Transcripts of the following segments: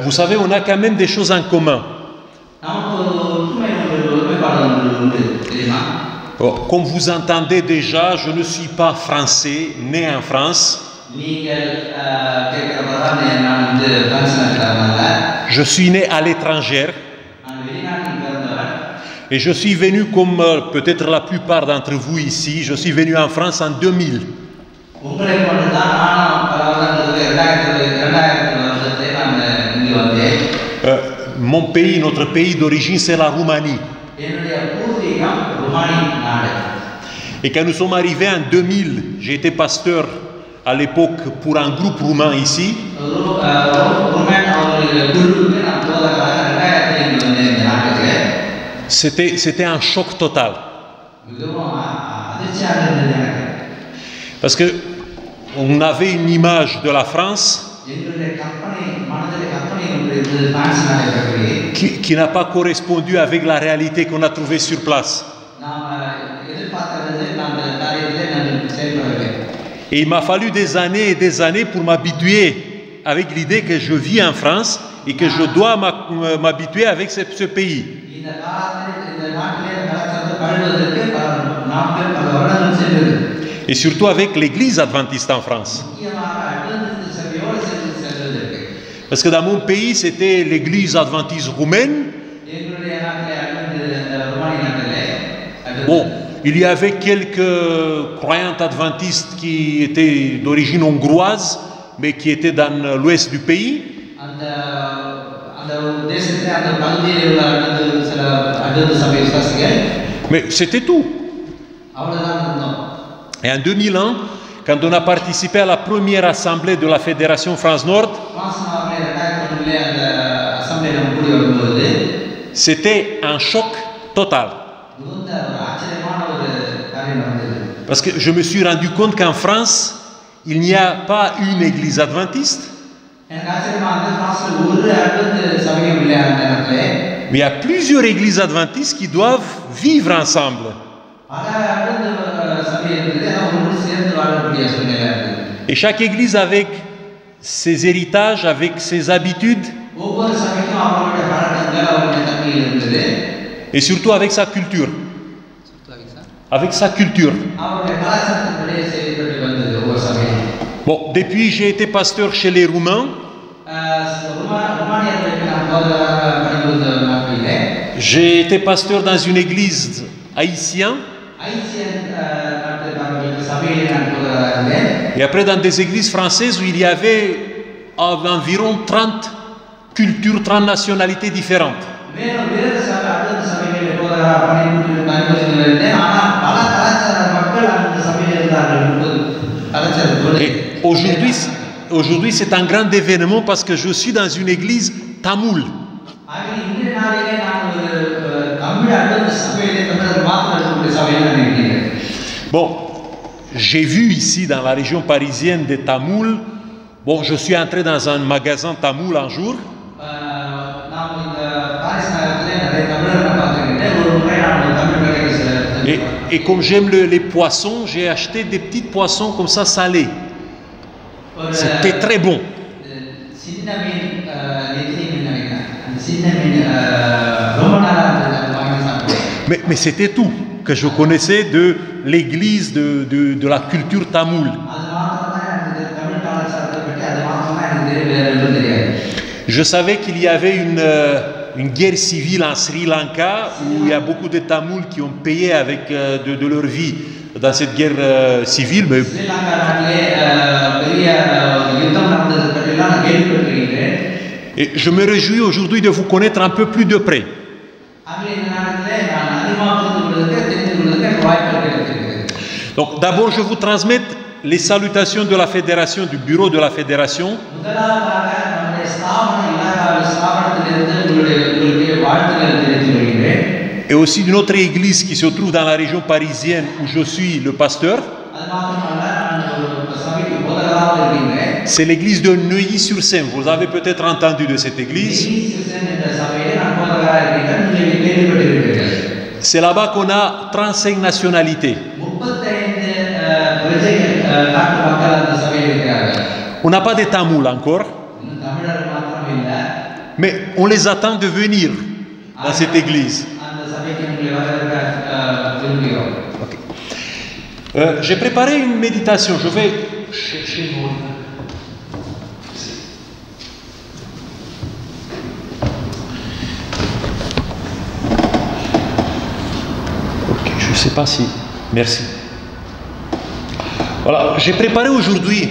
Vous savez, on a quand même des choses en commun. Bon, comme vous entendez déjà, je ne suis pas français, né en France. Je suis né à l'étranger. Et je suis venu, comme peut-être la plupart d'entre vous ici, je suis venu en France en 2000. Mon pays, notre pays d'origine, c'est la Roumanie. Et quand nous sommes arrivés en 2000, j'ai été pasteur à l'époque pour un groupe roumain ici. C'était un choc total. Parce que on avait une image de la France qui n'a pas correspondu avec la réalité qu'on a trouvée sur place. Et il m'a fallu des années et des années pour m'habituer avec l'idée que je vis en France et que je dois m'habituer avec ce pays. Et surtout avec l'église adventiste en France. Parce que dans mon pays, c'était l'église adventiste roumaine. Bon, il y avait quelques croyants adventistes qui étaient d'origine hongroise, mais qui étaient dans l'ouest du pays. Mais c'était tout. Et en 2001, quand on a participé à la première assemblée de la Fédération France-Nord, c'était un choc total. Parce que je me suis rendu compte qu'en France, il n'y a pas une église adventiste, mais il y a plusieurs églises adventistes qui doivent vivre ensemble. Et chaque église avec ses héritages, avec ses habitudes, et surtout avec sa culture. Avec sa culture. Bon, depuis j'ai été pasteur chez les Roumains. J'ai été pasteur dans une église haïtienne. Et après dans des églises françaises où il y avait environ 30 cultures, 30 nationalités différentes. Et aujourd'hui c'est un grand événement parce que je suis dans une église tamoule. Bon, j'ai vu ici dans la région parisienne des Tamouls. Bon, je suis entré dans un magasin tamoul un jour. Et comme j'aime les poissons, j'ai acheté des petits poissons comme ça salés. C'était très bon. Mais c'était tout que je connaissais de l'église de la culture tamoule. Je savais qu'il y avait une guerre civile en Sri Lanka où il y a beaucoup de Tamouls qui ont payé avec de leur vie dans cette guerre civile. Mais... Et je me réjouis aujourd'hui de vous connaître un peu plus de près. Donc d'abord je vous transmets les salutations de la fédération, du bureau de la fédération. Et aussi d'une autre église qui se trouve dans la région parisienne où je suis le pasteur. C'est l'église de Neuilly-sur-Seine. Vous avez peut-être entendu de cette église. C'est là-bas qu'on a 35 nationalités. On n'a pas de Tamoul encore. Mais on les attend de venir dans cette église. Ok. J'ai préparé une méditation. Je vais chercher mon... Ok, je ne sais pas si... Merci. Voilà, j'ai préparé aujourd'hui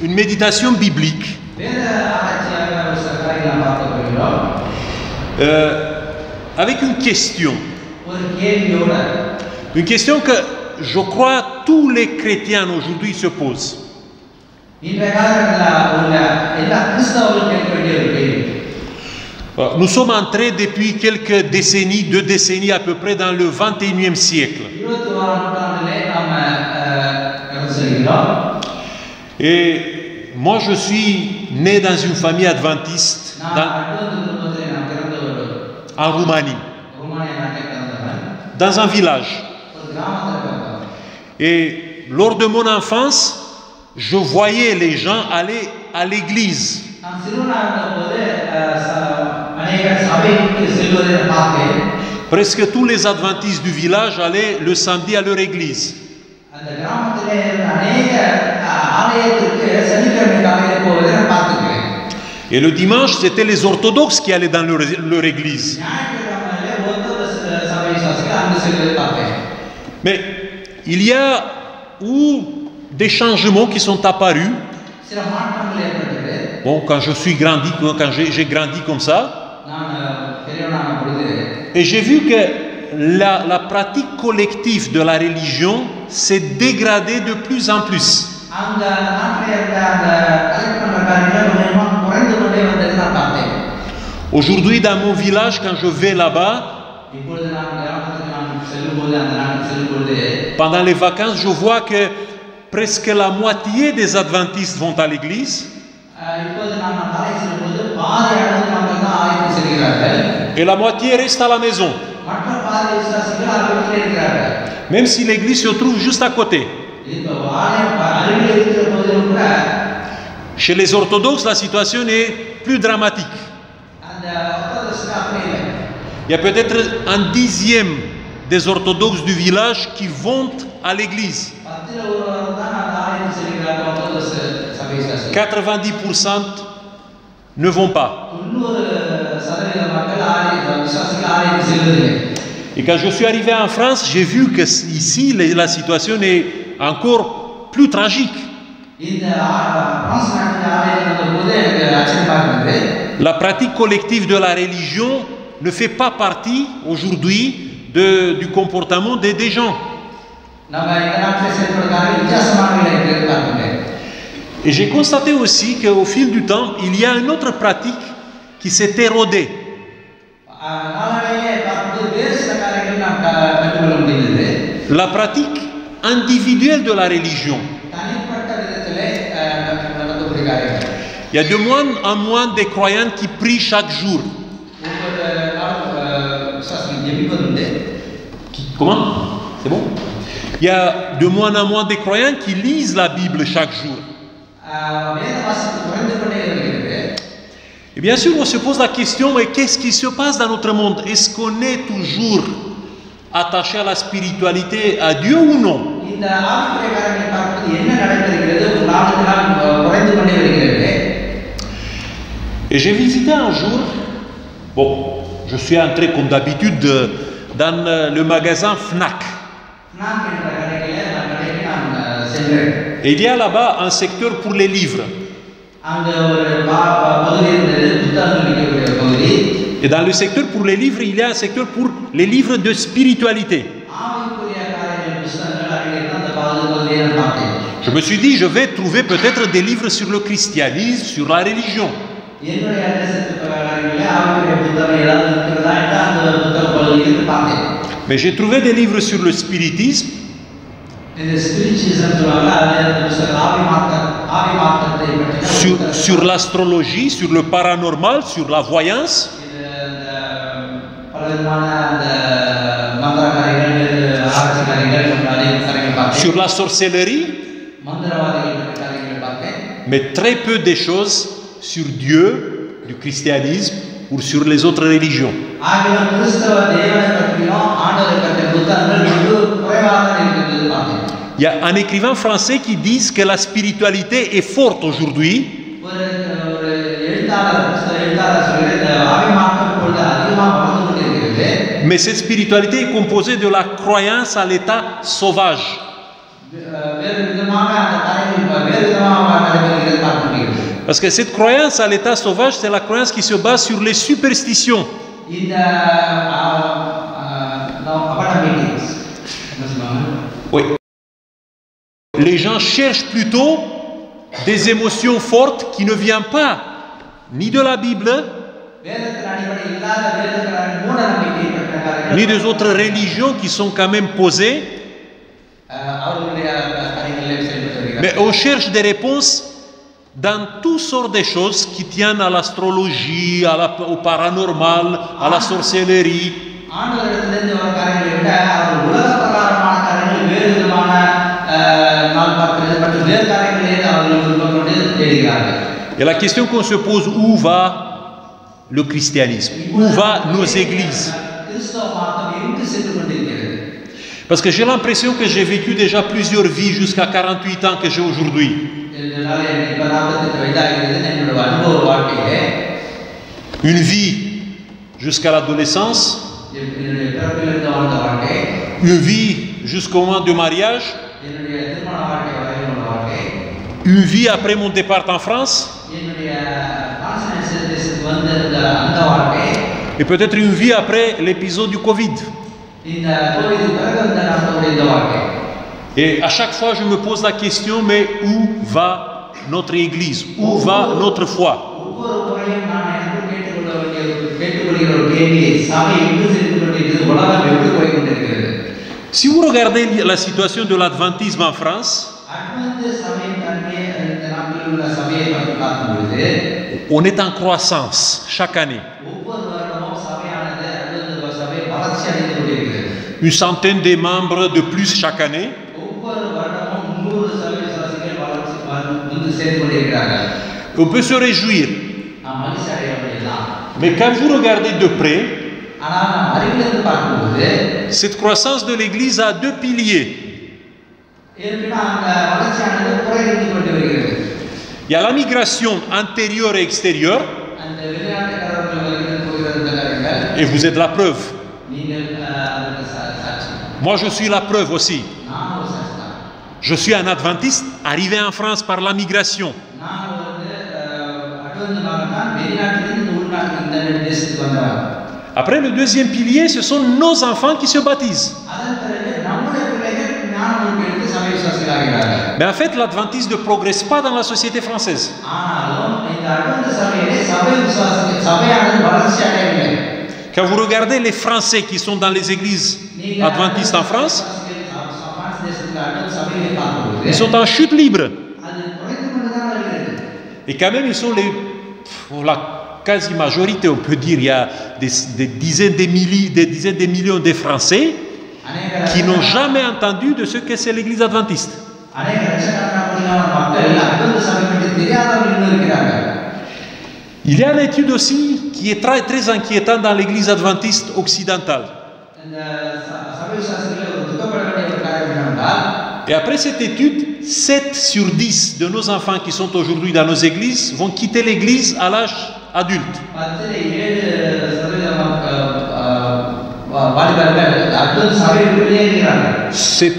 une méditation biblique. Avec une question. Une question que je crois tous les chrétiens aujourd'hui se posent. Nous sommes entrés depuis quelques décennies, 2 décennies à peu près, dans le 21e siècle. Et moi je suis né dans une famille adventiste en Roumanie, dans un village. Et lors de mon enfance, je voyais les gens aller à l'église. Presque tous les adventistes du village allaient le samedi à leur église. Et le dimanche, c'était les orthodoxes qui allaient dans leur église. Mais il y a des changements qui sont apparus. Bon, quand j'ai grandi comme ça, et j'ai vu que la pratique collective de la religion s'est dégradée de plus en plus. Aujourd'hui, dans mon village, quand je vais là-bas, pendant les vacances, je vois que presque la moitié des adventistes vont à l'église. Et la moitié reste à la maison. Même si l'église se trouve juste à côté. Chez les orthodoxes, la situation est plus dramatique. Il y a peut-être 1/10 des orthodoxes du village qui vont à l'église. 90% ne vont pas. Et quand je suis arrivé en France, j'ai vu que ici, la situation est encore plus tragique. La pratique collective de la religion ne fait pas partie aujourd'hui du comportement des gens. Et j'ai constaté aussi qu'au fil du temps, il y a une autre pratique qui s'est érodée. La pratique individuelle de la religion. Il y a de moins en moins de croyants qui prient chaque jour. Comment? C'est bon? Il y a de moins en moins de croyants qui lisent la Bible chaque jour. Et bien sûr, on se pose la question, mais qu'est-ce qui se passe dans notre monde? Est-ce qu'on est toujours attaché à la spiritualité, à Dieu ou non? Et j'ai visité un jour, bon, je suis entré comme d'habitude dans le magasin Fnac. Et il y a là-bas un secteur pour les livres. Et dans le secteur pour les livres, il y a un secteur pour les livres de spiritualité. Je me suis dit, je vais trouver peut-être des livres sur le christianisme, sur la religion. Mais j'ai trouvé des livres sur le spiritisme, sur l'astrologie, sur le paranormal, sur la voyance, sur la sorcellerie, mais très peu de choses sur Dieu, du christianisme ou sur les autres religions. ஆகிலும் கிறிஸ்தவ தேவனை பற்றியும் ஆண்டவரை பற்றிய புத்தகங்கள் வெகு குறைவாக இருக்கிறது பார்த்தேன். Il y a un écrivain français qui dit que la spiritualité est forte aujourd'hui. ஒரு எழுத்தாளர் கிறிஸ்தவ எழுத்தாளர் சொல்ற இந்த ஆவிமாக்கம் பொழுது அதிகமாக வளர்ந்து கொண்டிருக்கிறது. Mais cette spiritualité est composée de la croyance à l'état sauvage. வேறு விதமாக அந்த காரியங்கள் வேறு விதமாக நடைபெறுகிறது பார்க்க முடிகிறது. Parce que cette croyance à l'état sauvage, c'est la croyance qui se base sur les superstitions. இந்த அபாடமிட்டிஸ் என்ன சொல்றாங்க? Oui. Les gens cherchent plutôt des émotions fortes qui ne viennent pas ni de la Bible, ni des autres religions qui sont quand même posées. Mais on cherche des réponses dans toutes sortes de choses qui tiennent à l'astrologie, au paranormal, à la sorcellerie. Et la question qu'on se pose, où va le christianisme? Où va nos églises? Parce que j'ai l'impression que j'ai vécu déjà plusieurs vies jusqu'à 48 ans que j'ai aujourd'hui. Une vie jusqu'à l'adolescence, une vie jusqu'au moment du mariage, une vie après mon départ en France, et peut-être une vie après l'épisode du Covid. Et à chaque fois, je me pose la question, mais où va notre Église? Où va notre foi? Si vous regardez la situation de l'adventisme en France, on est en croissance chaque année. Une centaine de membres de plus chaque année. On peut se réjouir. Mais quand vous regardez de près, cette croissance de l'Église a deux piliers. Il y a la migration intérieure et extérieure. Et vous êtes la preuve. Moi, je suis la preuve aussi. Je suis un adventiste arrivé en France par la migration. Après, le deuxième pilier, ce sont nos enfants qui se baptisent. Mais en fait, l'adventisme ne progresse pas dans la société française. Quand vous regardez les Français qui sont dans les églises adventistes en France, ils sont en chute libre. Et quand même, ils sont la quasi-majorité, on peut dire. Il y a des dizaines de millions de Français qui n'ont jamais entendu de ce que c'est l'église adventiste. Il y a une étude aussi qui est très, très inquiétante dans l'église adventiste occidentale. Et après cette étude, 7 sur 10 de nos enfants qui sont aujourd'hui dans nos églises vont quitter l'église à l'âge adulte.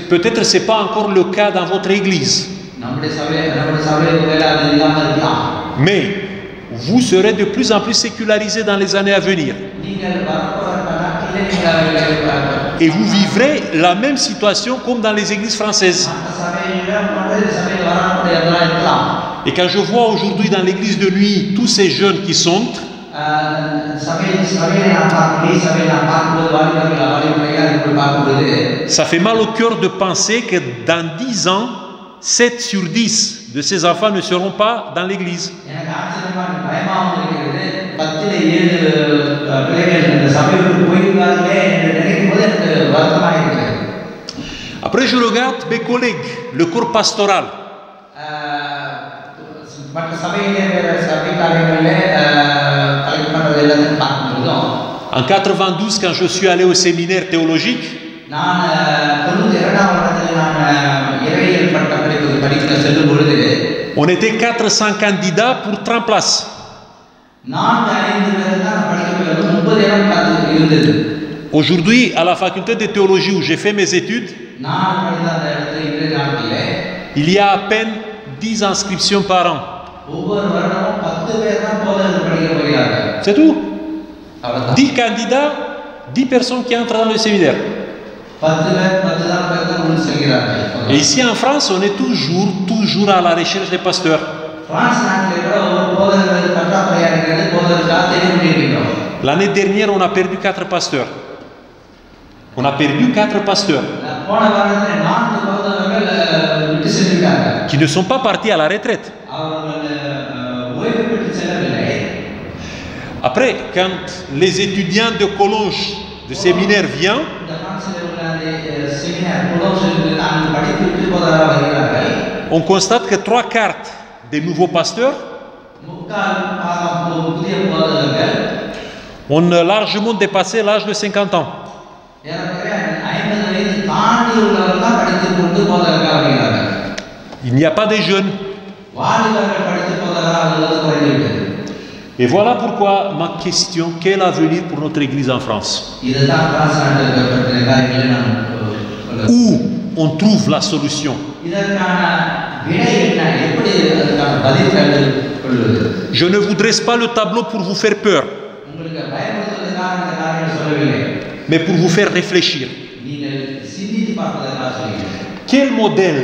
Peut-être c'est pas encore le cas dans votre église. Mais vous serez de plus en plus sécularisés dans les années à venir. Et vous vivrez la même situation comme dans les églises françaises. Et quand je vois aujourd'hui dans l'église de nuit tous ces jeunes qui sont, ça fait mal au cœur de penser que dans 10 ans, 7 sur 10 de ces enfants ne seront pas dans l'église. Après, je regarde mes collègues, le corps pastoral. எல்லாத்தையும் பார்க்கும்போதும் En 92, quand je suis allé au séminaire théologique, நான் 92ஆம் வருடத்தில் நான் இறையியல் பட்ட படிக்க செல்லும் பொழுது on était 400 candidats pour 30 places. 4-5 பேர் தான் படிக்க 30 இடம் காத்து இருந்தது. Aujourd'hui, à la faculté de théologie où j'ai fait mes études, நான் படித்த அந்த இடத்துல இன்றைய நாட்டிலே il y a à peine 10 inscriptions par an. ஒவ்வொரு வருடமும் 10 பேர் தான் போதகர் படிக்க போகிறார்கள். C'est tout. 10 candidats, 10 personnes qui entrent dans le séminaire. Et ici en France, on est toujours à la recherche des pasteurs. L'année dernière, on a perdu 4 pasteurs. On a perdu 4 pasteurs qui ne sont pas partis à la retraite. Après, quand les étudiants de collège, de séminaire viennent, on constate que 3 quarts des nouveaux pasteurs ont largement dépassé l'âge de 50 ans. Il n'y a pas de jeunes. Et voilà pourquoi ma question, quel avenir pour notre Église en France? Où on trouve la solution? Je ne vous dresse pas le tableau pour vous faire peur, mais pour vous faire réfléchir. Quel modèle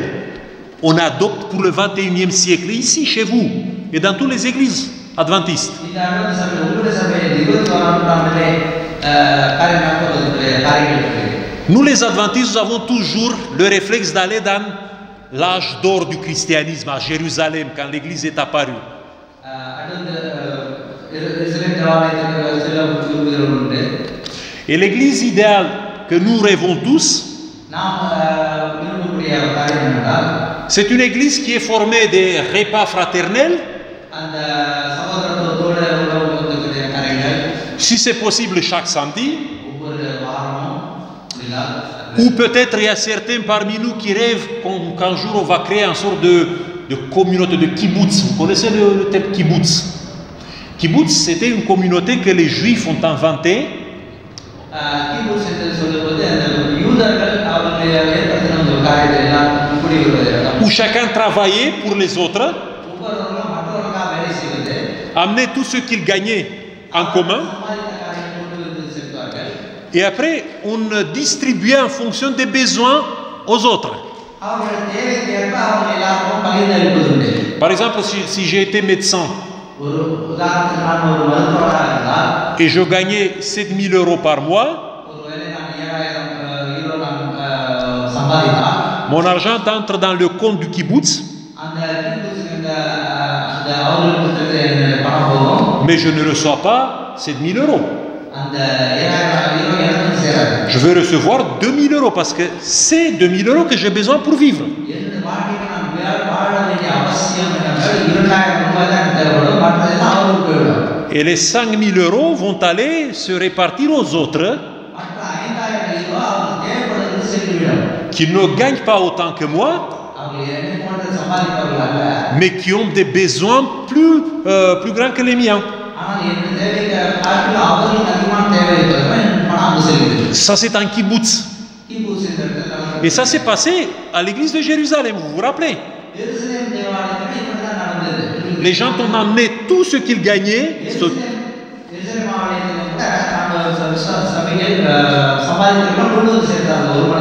on adopte pour le 21e siècle, ici, chez vous, et dans toutes les églises adventistes? Nous les adventistes, nous avons toujours le réflexe d'aller dans l'âge d'or du christianisme à Jérusalem, quand l'église est apparue. Et l'église idéale que nous rêvons tous, c'est une église qui est formée des repas fraternels, si c'est possible chaque samedi, ou peut-être il y a certains parmi nous qui rêvent qu'un jour on va créer une sorte de communauté de kibbutz. Vous connaissez le terme kibbutz? Kibbutz, c'était une communauté que les Juifs ont inventée, où chacun travaillait pour les autres, amenait tout ce qu'il gagnait en commun, et après on distribuait en fonction des besoins aux autres. Par exemple, si j'ai été médecin et je gagnais 7 000 € par mois, mon argent entre dans le compte du kibbutz, mais je ne reçois pas 7 000 €. Je vais recevoir 2 000 € parce que c'est 2 000 € que j'ai besoin pour vivre. Et les 5 000 € vont aller se répartir aux autres qui ne gagnent pas autant que moi, mais qui ont des besoins plus grands que les miens. Ça, c'est un kibbutz. Et ça s'est passé à l'église de Jérusalem, vous vous rappelez? Les gens ont amené tout ce qu'ils gagnaient.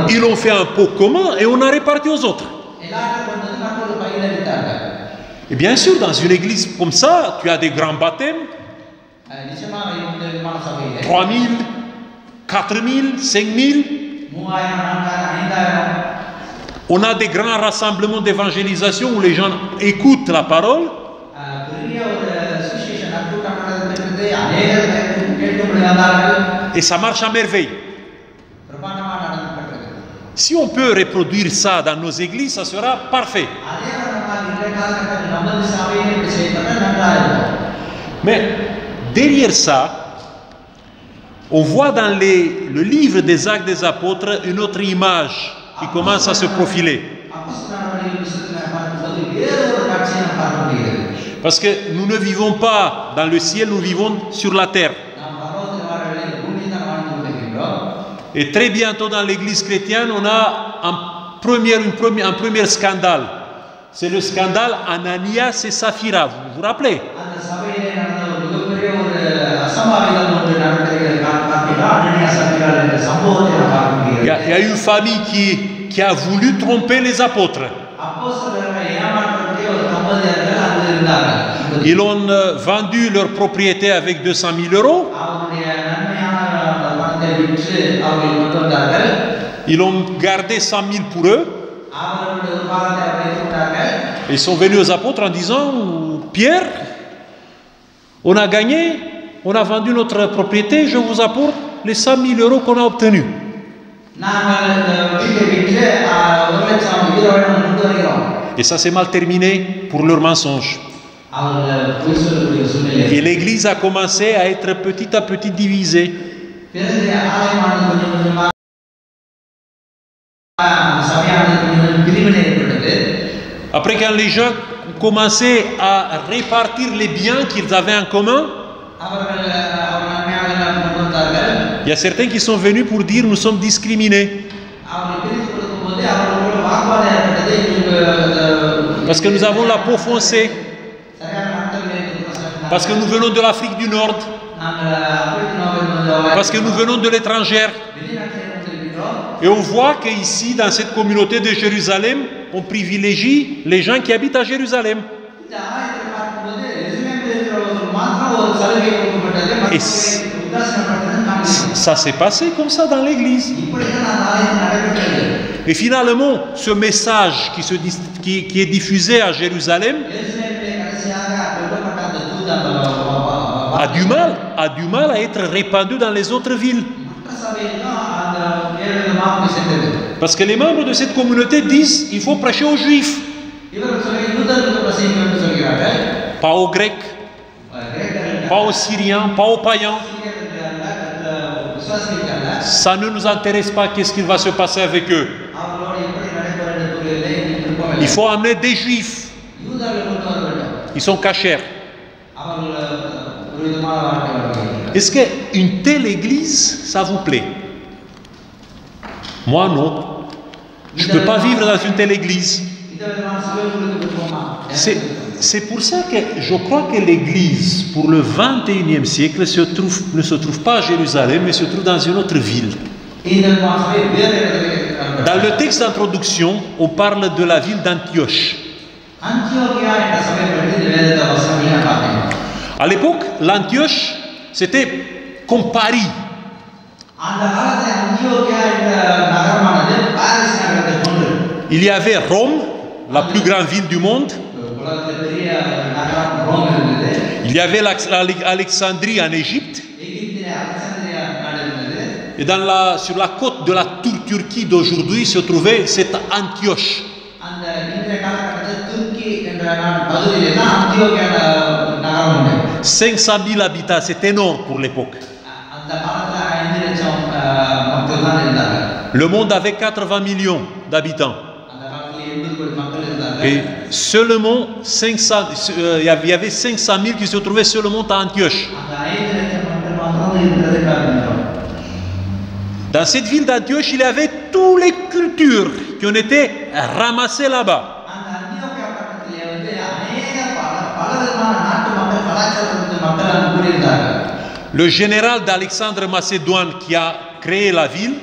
Ils ont fait un pot commun et on a réparti aux autres. Et bien sûr, dans une église comme ça, tu as des grands baptêmes. 3 000, 4 000, 5 000. On a des grands rassemblements d'évangélisation où les gens écoutent la parole. Et ça marche à merveille. Si on peut reproduire ça dans nos églises, ça sera parfait. Mais derrière ça, On voit dans le livre des Actes des Apôtres une autre image qui commence à se profiler. Parce que nous ne vivons pas dans le ciel, nous vivons sur la terre. Et très bientôt dans l'église chrétienne, on a un premier scandale. C'est le scandale Ananias et Saphira, vous vous rappelez? Il y a une famille qui a voulu tromper les apôtres. Ils ont vendu leur propriété avec 200 000 euros. Ils ont gardé 100 000 pour eux. Ils sont venus aux apôtres en disant, Pierre, on a gagné, on a vendu notre propriété, je vous apporte les 100 000 euros qu'on a obtenus. Et ça s'est mal terminé pour leur mensonge. Et l'église a commencé à être petit à petit divisée. Après, quand les gens commençaient à répartir les biens qu'ils avaient en commun, il y a certains qui sont venus pour dire nous sommes discriminés. Parce que nous avons la peau foncée. Parce que nous venons de l'Afrique du Nord. Parce que nous venons de l'étranger. Et on voit qu'ici, dans cette communauté de Jérusalem, on privilégie les gens qui habitent à Jérusalem. Et ça s'est passé comme ça dans l'église. Et finalement, ce message qui est diffusé à Jérusalem a du mal à être répandu dans les autres villes. Parce que les membres de cette communauté disent il faut prêcher aux Juifs, pas aux Grecs, pas aux Syriens, pas aux païens. Ça ne nous intéresse pas, qu'est-ce qui va se passer avec eux. Il faut amener des Juifs. Ils sont cachers. Est-ce qu'une telle église, ça vous plaît? Moi, non. Je ne peux pas vivre dans une telle église. C'est pour ça que je crois que l'église, pour le 21e siècle, ne se trouve pas à Jérusalem, mais se trouve dans une autre ville. Dans le texte d'introduction, on parle de la ville d'Antioche. À l'époque, l'Antioche, c'était comme Paris. Il y avait Rome, la plus grande ville du monde. Il y avait Alexandrie en Égypte. Et sur la côte de la Turquie d'aujourd'hui se trouvait cette Antioche. 500 000 habitants, c'est énorme pour l'époque. Le monde avait 80 millions d'habitants. Et seulement 500, il y avait 500 000 qui se trouvaient seulement à Antioche. Dans cette ville d'Antioche, il y avait toutes les cultures qui ont été ramassées là-bas. Le général d'Alexandre Macédoine qui a créé la ville,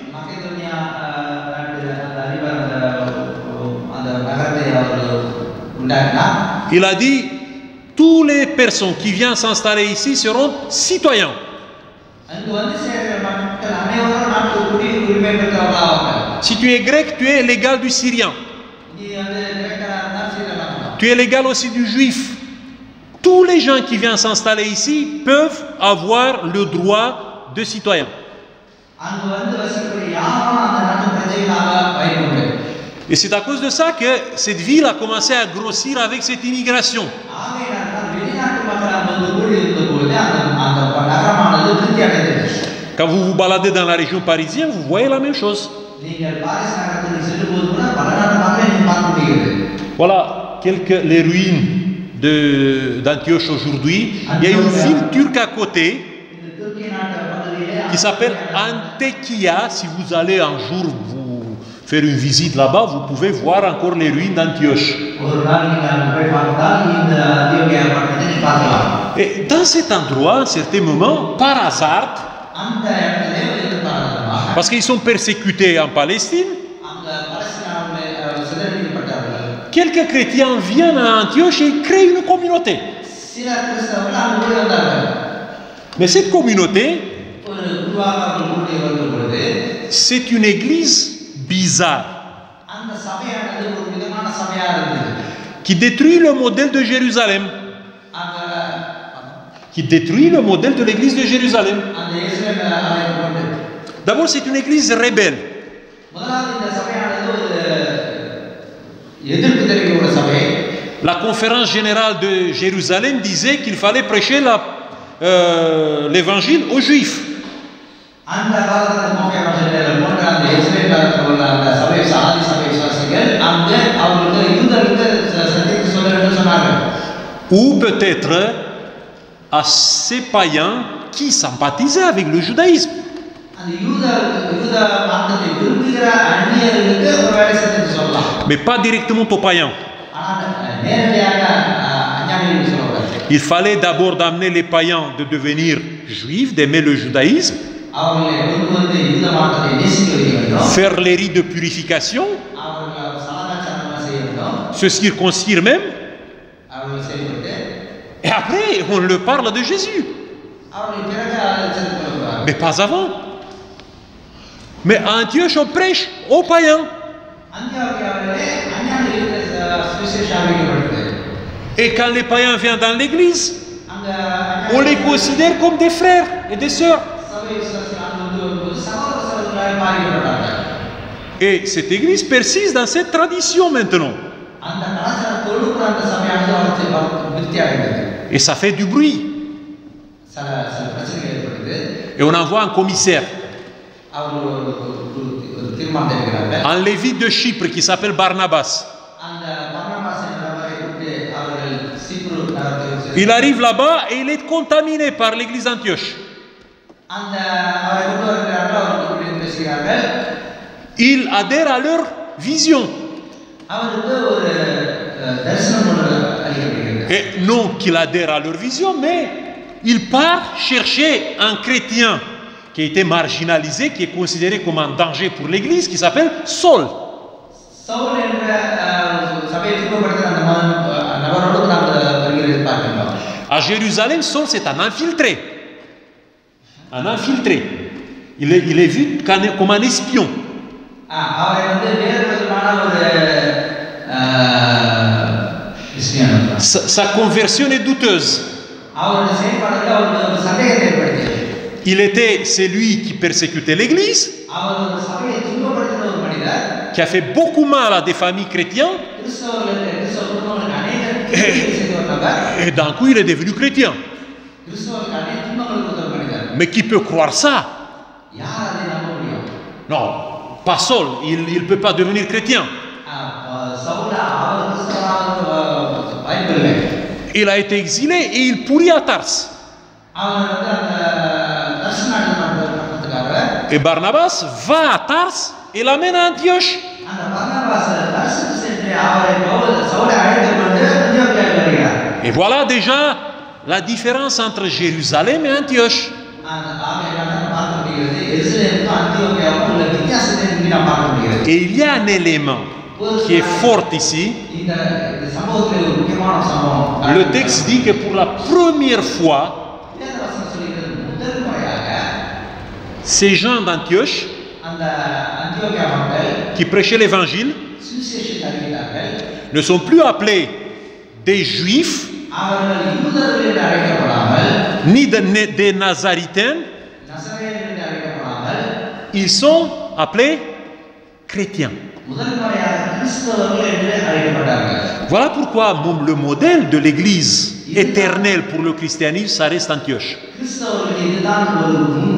il a dit toutes les personnes qui viennent s'installer ici seront citoyens. Si tu es grec, tu es l'égal du Syrien. Tu es l'égal aussi du Juif. Tous les gens qui viennent s'installer ici peuvent avoir le droit de citoyen. Et c'est à cause de ça que cette ville a commencé à grossir avec cette immigration. Quand vous vous baladez dans la région parisienne, vous voyez la même chose. Voilà les ruines d'Antioche aujourd'hui. Il y a une ville turque à côté qui s'appelle Antekia. Si vous allez un jour vous faire une visite là-bas, vous pouvez voir encore les ruines d'Antioche. Et dans cet endroit, à un certain moment, par hasard, parce qu'ils sont persécutés en Palestine, quelques chrétiens viennent à Antioche et créent une communauté. Mais cette communauté, c'est une église bizarre qui détruit le modèle de Jérusalem, qui détruit le modèle de l'église de Jérusalem. D'abord, c'est une église rebelle. La conférence générale de Jérusalem disait qu'il fallait prêcher l'évangile aux Juifs. Ou peut-être à ces païens qui sympathisaient avec le judaïsme. Mais pas directement aux païens. Il fallait d'abord d'amener les païens de devenir juifs, d'aimer le judaïsme, faire les rites de purification, se circoncire même, et après on leur parle de Jésus. Mais pas avant. Mais à Antioche, on prêche aux païens. Et quand les païens viennent dans l'église, on les considère comme des frères et des sœurs. Et cette église persiste dans cette tradition maintenant. Et ça fait du bruit. Et on envoie un commissaire, un lévite de Chypre qui s'appelle Barnabas. Il arrive là-bas et il est contaminé par l'église d'Antioche. Il adhère à leur vision. Et non qu'il adhère à leur vision, mais il part chercher un chrétien qui a été marginalisé, qui est considéré comme un danger pour l'église, qui s'appelle Saul. À Jérusalem, Saul, c'est un infiltré. Un infiltré. Il est vu comme un espion. Sa conversion est douteuse. C'est lui qui persécutait l'église, qui a fait beaucoup mal à des familles chrétiennes, et d'un coup il est devenu chrétien. Mais qui peut croire ça? Non, pas Saul, il ne peut pas devenir chrétien. Il a été exilé et il pourrit à Tars. Et Barnabas va à Tars et l'amène à Antioche. Et voilà déjà la différence entre Jérusalem et Antioche. Et il y a un élément qui est fort ici. Le texte dit que pour la première fois, ces gens d'Antioche qui prêchaient l'évangile ne sont plus appelés des Juifs, ni des Nazaritains, ils sont appelés chrétiens. Voilà pourquoi le modèle de l'église éternelle pour le christianisme, ça reste Antioche.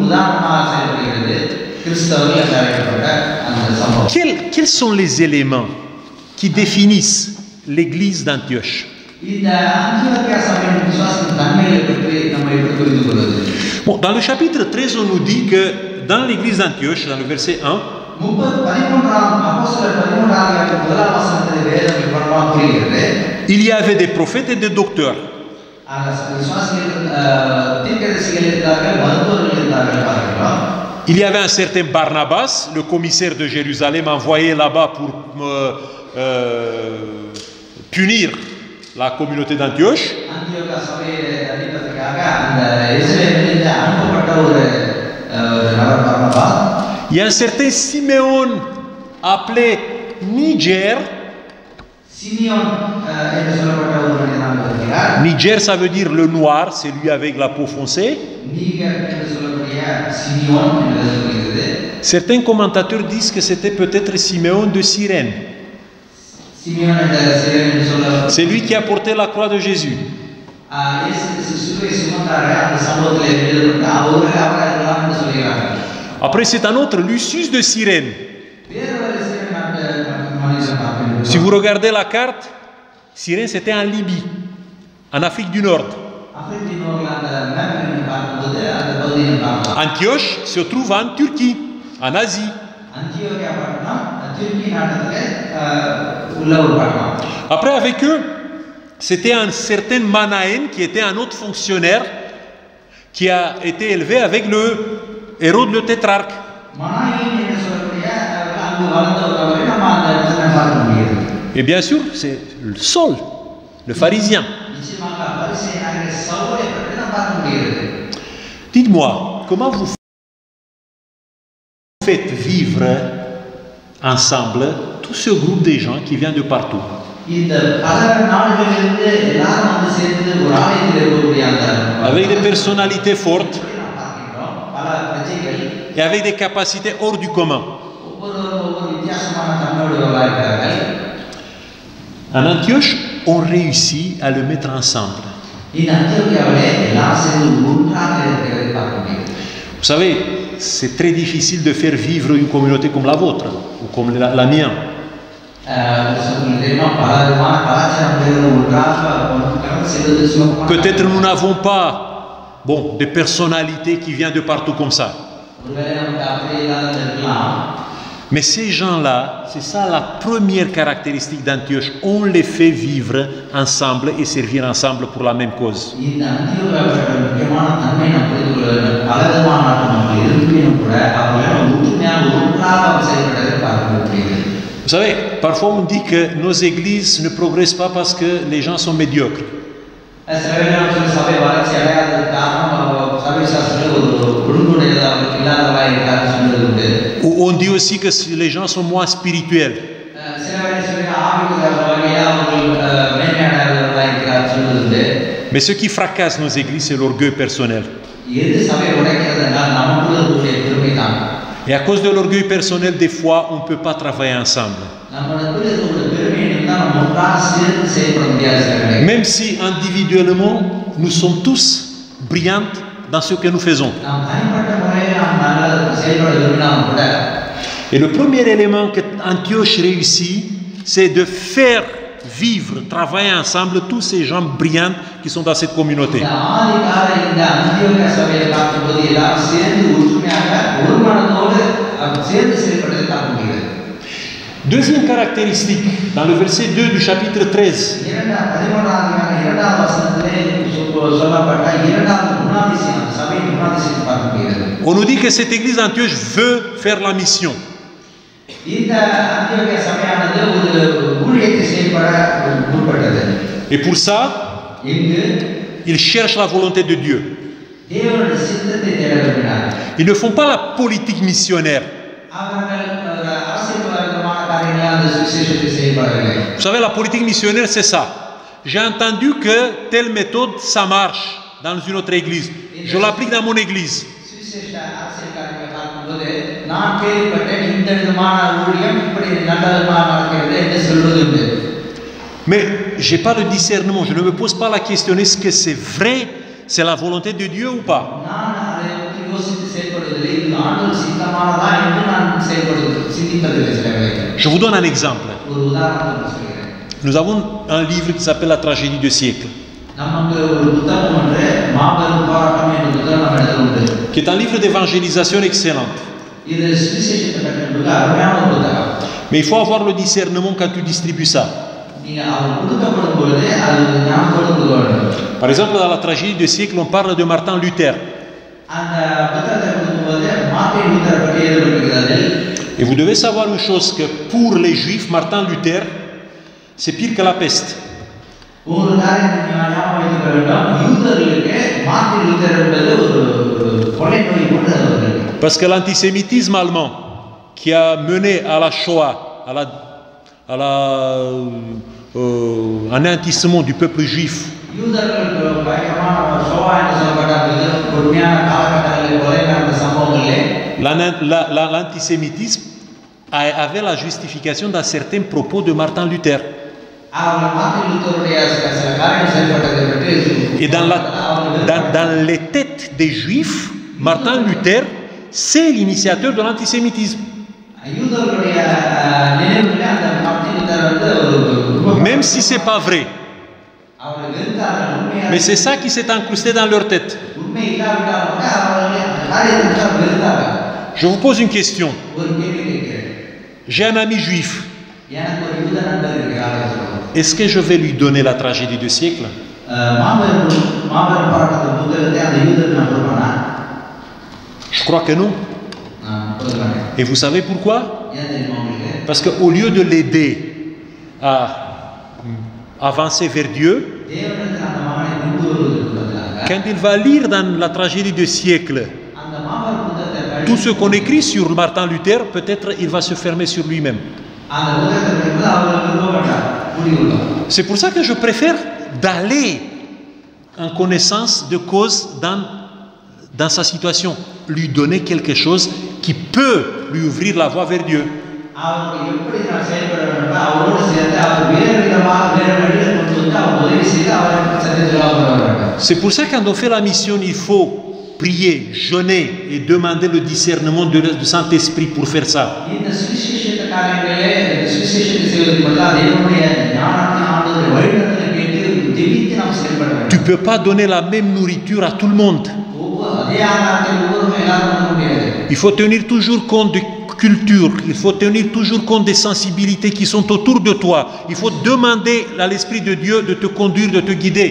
உதாரணமாக செயல்படுகிறது கிறிஸ்தவர்கள் என்று அழைக்கப்பட்ட அந்த சம்பவம். Quels sont les éléments qui définissent l'église d'Antioche? இந்த அந்தியோகியா சபையின் விசுவாசத்தின் தன்மைகளை பற்றி நம்ம எப்படி புரிந்து கொள்வது? Bon, dans le chapitre 13, on nous dit que dans l'église d'Antioche, dans le verset 1, il y avait des prophètes et des docteurs. Il y avait un certain Barnabas, le commissaire de Jérusalem, envoyé là-bas pour punir la communauté d'Antioche. Il y a un certain Simeon appelé Niger. Niger, ça veut dire le noir, c'est lui avec la peau foncée. Certains commentateurs disent que c'était peut-être Siméon de Cyrène. C'est lui qui a porté la croix de Jésus. Après, c'est un autre, Lucius de Cyrène. Si vous regardez la carte, Cyrène c'était en Libye, en Afrique du Nord. Antioche se trouve en Turquie, en Asie. Après, avec eux, c'était un certain Manaen qui était un autre fonctionnaire qui a été élevé avec le Hérode le tétrarque. Et bien sûr, c'est le Saul, le pharisien. Dites-moi, comment vous faites vivre ensemble tout ce groupe de gens qui vient de partout? Avec des personnalités fortes et avec des capacités hors du commun. En Antioche, on réussit à le mettre ensemble. Vous savez, c'est très difficile de faire vivre une communauté comme la vôtre, ou comme la mienne. Peut-être nous n'avons pas de personnalités qui viennent de partout comme ça. Mais ces gens-là, c'est ça la première caractéristique d'Antioche. On les fait vivre ensemble et servir ensemble pour la même cause. Vous savez, parfois on dit que nos églises ne progressent pas parce que les gens sont médiocres. Ou on dit aussi que les gens sont moins spirituels. Mais ce qui fracasse nos églises, c'est l'orgueil personnel. Et à cause de l'orgueil personnel, des fois, on ne peut pas travailler ensemble. Même si individuellement, nous sommes tous brillants dans ce que nous faisons. Et le premier élément que Antioche réussit, c'est de faire vivre, travailler ensemble tous ces gens brillants qui sont dans cette communauté. Deuxième caractéristique, dans le verset 2 du chapitre 13. On nous dit que cette église d'Antioche veut faire la mission. Et pour ça, ils cherchent la volonté de Dieu. Ils ne font pas la politique missionnaire. Vous savez, la politique missionnaire, c'est ça. J'ai entendu que telle méthode, ça marche dans une autre église. Je l'applique dans mon église. Mais je n'ai pas le discernement. Je ne me pose pas la question, est-ce que c'est vrai, c'est la volonté de Dieu ou pas? ஆண்டவர் சித்தமானதா என்று நான் சிந்திப்பதில்லை சில வேளைகளில். Je vous donne un exemple. ஒரு உதாரணத்தை சொல்கிறேன். Nous avons un livre qui s'appelle La tragédie du siècle, நமக்கு ஒரு புத்தகம் ஒன்று மாபெரும் போராட்டம் என்ற புத்தகம் நம்ம இடத்துல உண்டு. qui est un livre d'évangélisation excellente. இது சுவிசேஷத்தை பற்றிய அருமையான ஒரு புத்தகம். Mais il faut avoir le discernement quand tu distribues ça. நீங்க அவர் கொடுக்கப்படும் பொழுது அது ஞாபகத்தோடு கொடுக்க வேண்டும். Par exemple, dans la tragédie du siècle, on parle de Martin Luther. அந்த புத்தகத்தை கொடுக்கும்போது மார்ட்டின் லூத்தர் பற்றி எழுதப்பட்டிருக்கிறது. Et vous devez savoir une chose, que pour les Juifs, Martin Luther, c'est pire que la peste. ஒரு காரியம் ஞாபகம் வைத்துக் கொள்ள வேண்டும். யூதர்களுக்கு மார்ட்டின் லூத்தர் என்பது ஒரு கொலை நோய் போன்று அவர்களுக்கு. Parce que l'antisémitisme allemand, qui a mené à la Shoah, à l'anéantissement du peuple juif, l'antisémitisme avait la justification d'un certain propos de Martin Luther. Et dans les têtes des Juifs, Martin Luther, c'est l'initiateur de l'antisémitisme. Même si ce n'est pas vrai. Mais c'est ça qui s'est incrusté dans leur tête. Je vous pose une question. J'ai un ami juif. Est-ce que je vais lui donner la tragédie du siècle? Je crois que non. Et vous savez pourquoi? Parce qu'au lieu de l'aider à avancer vers Dieu, quand il va lire dans la tragédie du siècle tout ce qu'on écrit sur Martin Luther, peut-être il va se fermer sur lui-même. C'est pour ça que je préfère d'aller en connaissance de cause dans sa situation, lui donner quelque chose qui peut lui ouvrir la voie vers Dieu. C'est pour ça que quand on fait la mission, il faut prier, jeûner et demander le discernement du Saint-Esprit pour faire ça. Tu ne peux pas donner la même nourriture à tout le monde. Il faut tenir toujours compte de culture, il faut tenir toujours compte des sensibilités qui sont autour de toi. Il faut demander à l'Esprit de Dieu de te conduire, de te guider.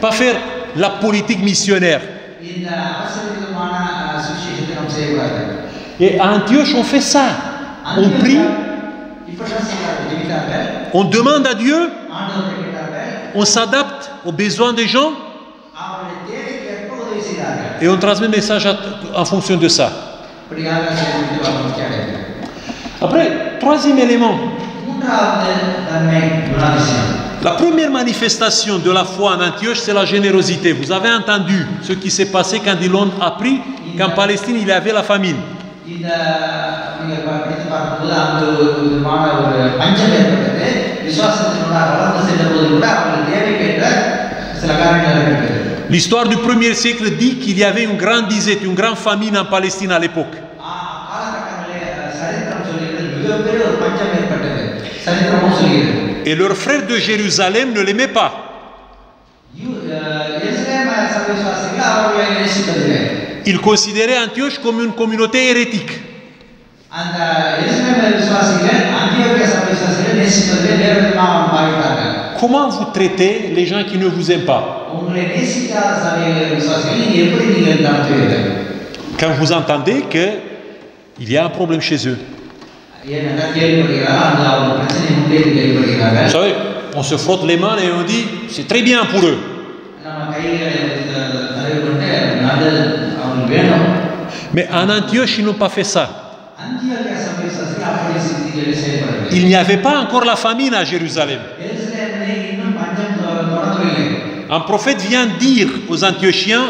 Pas faire la politique missionnaire. Et à Antioche, on fait ça. On prie, on demande à Dieu, on s'adapte aux besoins des gens et on transmet le message en fonction de ça. Après, troisième élément. La première manifestation de la foi en Antioche, c'est la générosité. Vous avez entendu ce qui s'est passé quand ils l'ont appris qu'en Palestine, il y avait la famine. L'histoire du premier siècle dit qu'il y avait une grande disette, une grande famine en Palestine à l'époque. Et leurs frères de Jérusalem ne l'aimaient pas. Ils considéraient Antioche comme une communauté hérétique. Comment vous traitez les gens qui ne vous aiment pas? Quand vous entendez qu'il y a un problème chez eux. Vous savez, on se frotte les mains et on dit c'est très bien pour eux. Mais en Antioche, ils n'ont pas fait ça. Il n'y avait pas encore la famine à Jérusalem. Un prophète vient dire aux Antiochiens,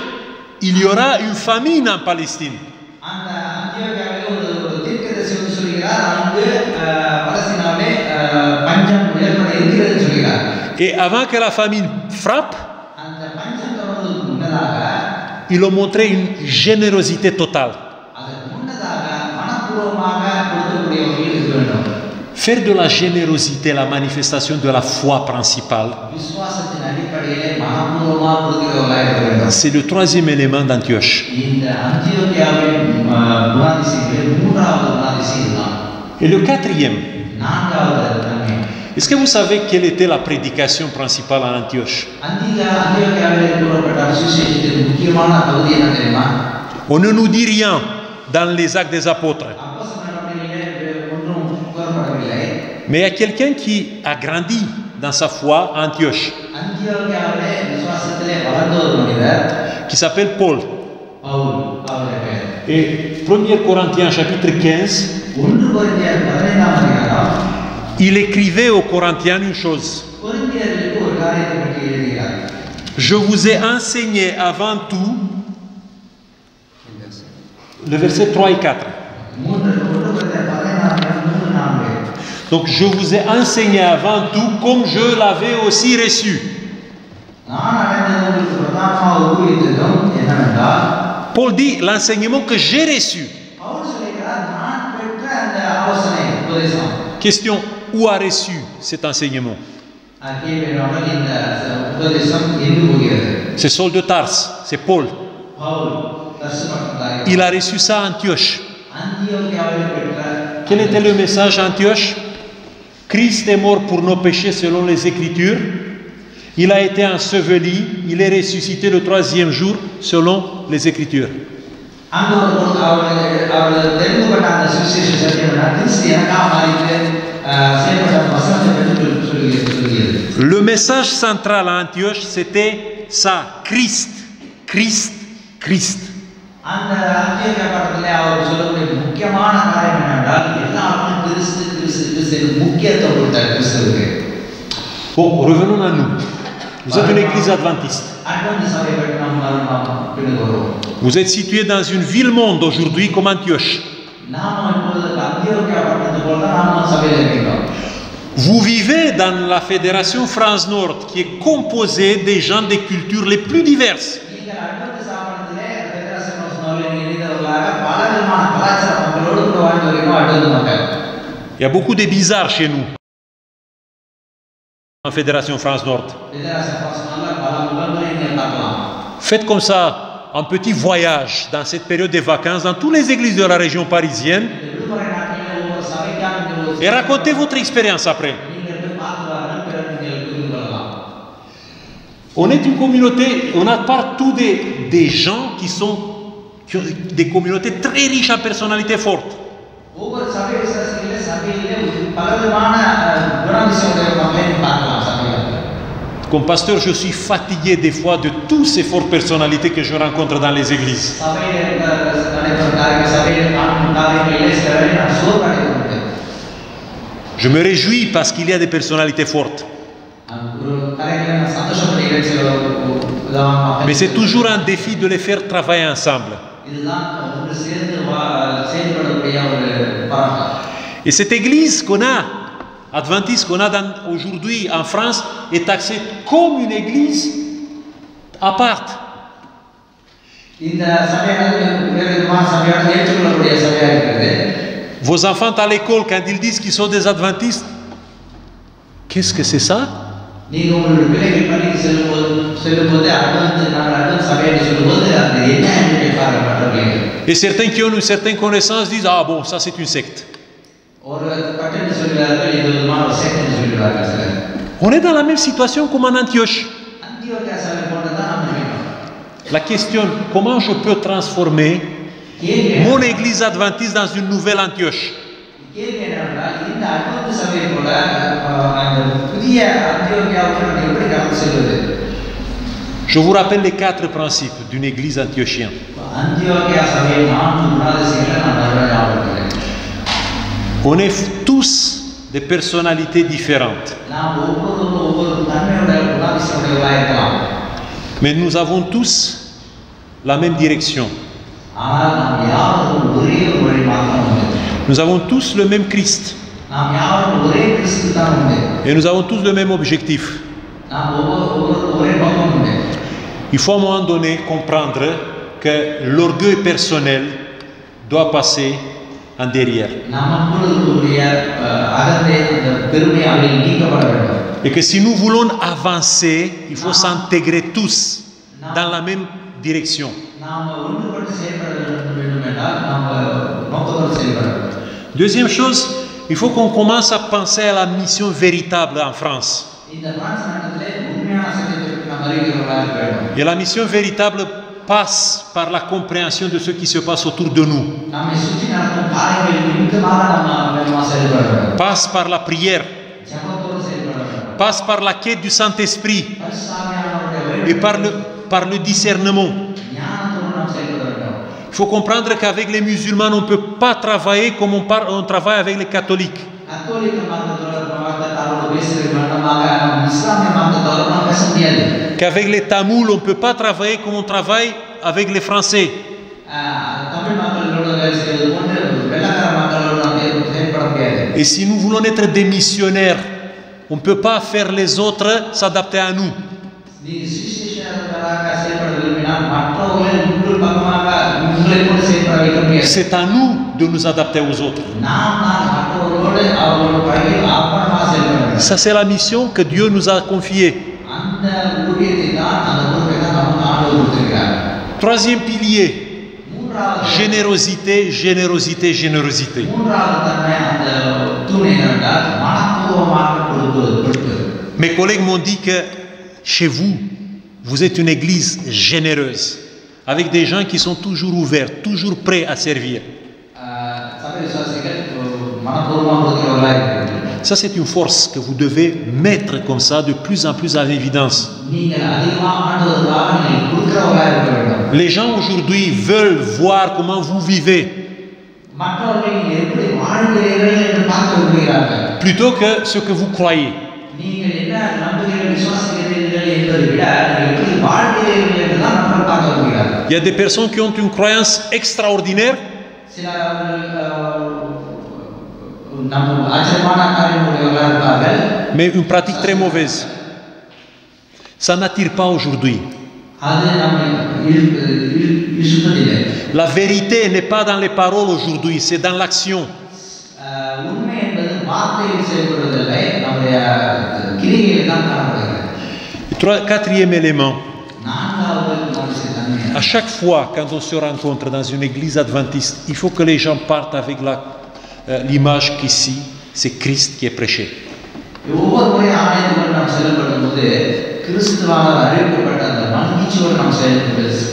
il y aura une famine en Palestine. Et avant que la famine frappe, அந்த பஞ்சம் தொடர்வதற்கு முன்னதாக ils ont montré une générosité totale. அதற்கு முன்னதாக மனப்பூர்வமாக கொடுக்கக்கூடியவர்கள் இருக்க வேண்டும். Faire de la générosité la manifestation de la foi principale, விசுவாசத்தின் அடிப்படையிலே மனப்பூர்வமாக கொடுக்கிறவர்களாக இருக்க வேண்டும். c'est le troisième élément d'Antioche. இந்த அந்தியோக்கியாவின் குணாதிசயங்களில் மூன்றாவது குணாதிசயம் இதுதான். Et le quatrième, நான்காவது தன்மை. est-ce que vous savez quelle était la prédication principale à Antioche? அந்தியோக்கியாவில் கூறப்பட்ட சுவிசேஷத்தின் முக்கியமான பகுதி என்ன தெரியுமா? On ne nous dit rien dans les actes des apôtres. Mais il y a quelqu'un qui a grandi dans sa foi à Antioche, qui s'appelle Paul. Et 1 Corinthiens chapitre 15, il écrivait aux Corinthiens une chose. Je vous ai enseigné avant tout, le verset 3 et 4. Donc je vous ai enseigné avant tout comme je l'avais aussi reçu. Paul dit l'enseignement que j'ai reçu. Question, où a reçu cet enseignement? C'est Saul de Tarse, c'est Paul. Il a reçu ça à Antioche. Quel était le message à Antioche? Christ est mort pour nos péchés selon les Écritures. Il a été enseveli. Il est ressuscité le troisième jour selon les Écritures. Le message central à Antioche, c'était ça. Christ, Christ, Christ. Bon, revenons à nous. Vous êtes une église adventiste. Vous êtes situé dans une ville-monde aujourd'hui comme Antioche. Vous vivez dans la fédération France Nord qui est composée des gens des cultures les plus diverses. Il y a beaucoup de bizarres chez nous, en Fédération France Nord. Faites comme ça un petit voyage dans cette période de vacances dans toutes les églises de la région parisienne et racontez votre expérience après. On est une communauté, on a partout des gens qui ont des communautés très riches en personnalités fortes. Comme pasteur, je suis fatigué des fois de toutes ces fortes personnalités que je rencontre dans les églises. Je me réjouis parce qu'il y a des personnalités fortes. Mais c'est toujours un défi de les faire travailler ensemble. Et cette église qu'on a, adventiste qu'on a aujourd'hui en France, est taxée comme une église à part. Vos enfants à l'école, quand ils disent qu'ils sont des adventistes, qu'est-ce que c'est ça? Et certains qui ont une certaine connaissance disent: ah bon, ça c'est une secte. On est dans la même situation comme en Antioche. La question, comment je peux transformer mon église adventiste dans une nouvelle Antioche? Je vous rappelle les 4 principes d'une église antiochienne. On est tous des personnalités différentes. Mais nous avons tous la même direction. Nous avons tous le même Christ. Et nous avons tous le même objectif. நாம் ஒரே நோக்கம் உண்டு. Il faut à un moment donné comprendre que l'orgueil personnel doit passer en derrière. நமக்குள் இருக்கக்கூடிய அகந்தை அந்த பெருமை அவையில் நீக்கப்பட வேண்டும். Et que si nous voulons avancer, il faut s'intégrer tous dans la même direction. நாம் ஒன்றுபட்டு செயல்பட வேண்டும் என்றால் நாம் நோக்கத்தோடு செயல்பட வேண்டும். Deuxième chose, il faut qu'on commence à penser à la mission véritable en France. இந்த பிரான்ஸ் நாட்டிலே உண்மையான சத்தியத்திற்கு நாம் அறிவிக்கிறவர்களாக இருக்க வேண்டும். Et la mission véritable passe par la compréhension de ce qui se passe autour de nous. நம்மை சுற்றி நடக்கும் காரியங்களில் நிமித்தமாக நாம் செயல்பட வேண்டும். Passe par la prière. ஜெபத்தோடு செயல்பட வேண்டும். Passe par la quête du Saint-Esprit பரிசுத்தாவியானவருடைய et par le discernement. ஞானத்தோடு நாம் செயல்பட வேண்டும். Il faut comprendre qu'avec les musulmans, on ne peut pas travailler comme on travaille avec les catholiques. கத்தோலிக்க மதத்தோடு பிரமாணத்தாரோடு பேசுகிற மண்டமாக நாம் இஸ்லாமிய மதத்தோடு நாம் பேச முடியாது. Qu'avec les Tamouls, on ne peut pas travailler comme on travaille avec les Français. Tamil மக்களோடு வேலை செய்வது போன்று வெள்ளக்கார மக்களோடு நாம் செயல்பட முடியாது. Et si nous voulons être des missionnaires, on ne peut pas faire les autres s'adapter à nous. நீ சுவிசேஷகராக செயல்பட விரும்பினால் மற்றவர்களை உங்கள் பக்கமாக உங்களை கொண்டு செயல்பட வைக்க முடியாது. C'est à nous de nous adapter aux autres. நாம் மற்றவர்களோடு அவர்களோட பழகி ஆப்பணமாக செயல்பட வேண்டும். Ça, c'est la mission que Dieu nous a confiée. அந்த ஊழியத்தை தான் அந்த பொறுப்பை தான் நமக்கு ஆண்டவர் கொடுத்திருக்கிறார். Troisième pilier, மூன்றாவது générosité, générosité, générosité. மூன்றாவது தன்மை அந்த தூண் என்னவென்றால் மனப்பூர்வமாக கொடுப்பது. Mes collègues m'ont dit que chez vous, vous êtes une église généreuse, avec des gens qui sont toujours ouverts, toujours prêts à servir. சபை விசுவாசிகள் மனப்பூர்வமாக கொடுக்கிறவர்களாக இருக்கிறார்கள். Ça, c'est une force que vous devez mettre comme ça de plus en plus en évidence. நீங்கள் அதிகமாக ஆண்டவருக்காக நீங்கள் கொடுக்கிறவர்களாக இருக்க வேண்டும். Les gens aujourd'hui veulent voir comment vous vivez, மற்றவர்கள் நீங்கள் எப்படி வாழ்கிறீர்கள் என்று பார்க்க விரும்புகிறார்கள். plutôt que ce que vous croyez. நீங்கள் என்ன நம்புகிறீர்கள் விசுவாசிக்கிறீர்கள் என்பதை விட நீங்கள் எப்படி வாழ்கிறீர்கள் என்று தான் மற்றவர்கள் பார்க்க விரும்புகிறார்கள். Il y a des personnes qui ont une croyance extraordinaire, சில நம்ம ஆச்சரியமான காரியங்களுடையவர்களாக இருப்பார்கள். mais une pratique très mauvaise. Ça n'attire pas aujourd'hui. அது நம்மை இழுப்பதில்லை. La vérité n'est pas dans les paroles aujourd'hui, c'est dans l'action. உண்மை என்பது வார்த்தையில் செயல்படுவதில்லை, நம்முடைய கிரியையில் தான் காணப்படுகிறது. Quatrième élément, நான்காவது தன்மை, à chaque fois quand on se rencontre dans une église adventiste, il faut que les gens partent avec l'image qu'ici, c'est Christ qui est prêché. ஒவ்வொரு முறை ஆலயத்துக்குள் நாம் செல்லப்படும் போது கிறிஸ்துவால் அறிவிக்கப்பட்ட அந்த மகிழ்ச்சியோடு நாம்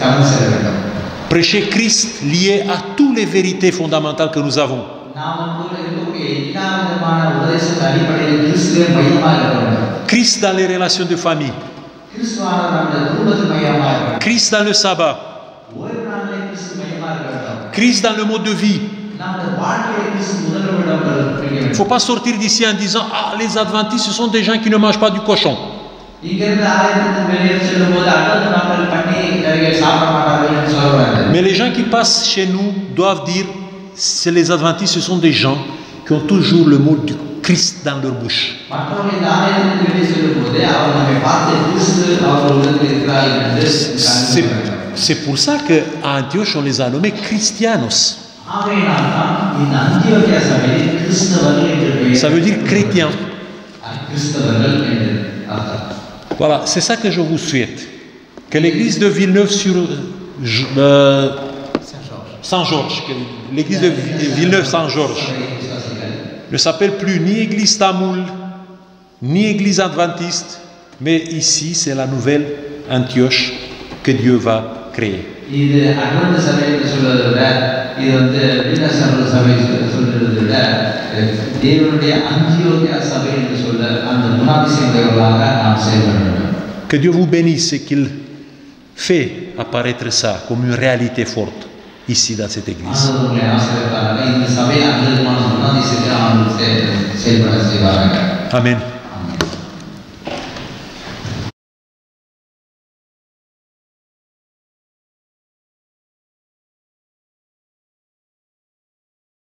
கடந்து செல்ல வேண்டும். Prêcher Christ lié à toutes les vérités fondamentales que nous avons. நாம் இருக்கக்கூடிய எல்லா விதமான உபதேச அடிப்படையில் கிறிஸ்துவே மையமாக இருக்க வேண்டும். Christ dans les relations de famille. கிறிஸ்துவான நம்முடைய குடும்பத்தில் மையமாக இருக்க வேண்டும். Christ dans le sabbat. ஒரு நாளிலே கிறிஸ்து மையமாக இருக்க வேண்டும். Christ dans le mode de vie. நம்முடைய வாழ்க்கையை கிறிஸ்து முதலிடம் பெற Il ne faut pas sortir d'ici en disant « Ah, les adventistes, ce sont des gens qui ne mangent pas du cochon. » Mais les gens qui passent chez nous doivent dire « Les adventistes, ce sont des gens qui ont toujours le mot du Christ dans leur bouche. » C'est pour ça qu'à Antioche, on les a nommés Christianos. Ça veut dire chrétien. Voilà, c'est ça que je vous souhaite. Que l'église de Villeneuve sur Saint-Georges, l'église de Villeneuve-Saint-Georges ne s'appelle plus ni église tamoul, ni église adventiste, mais ici c'est la nouvelle Antioche que Dieu va créer. இது அட்வென்ட் சபை என்று சொல்வதை விட இது வீனஸ் சபை சொல்றதை விட தேவனுடைய அந்தியோக்கியா சபை என்று சொல்ல அந்த குணாதிசயங்களாக நாம் செயல்பட வேண்டும். Que Dieu vous bénisse et qu'il fait apparaître ça comme une réalité forte ici dans cette église. இந்த சபை அந்த குணாதிசயத்தை செயல்பட செய்வார்கள். Amen.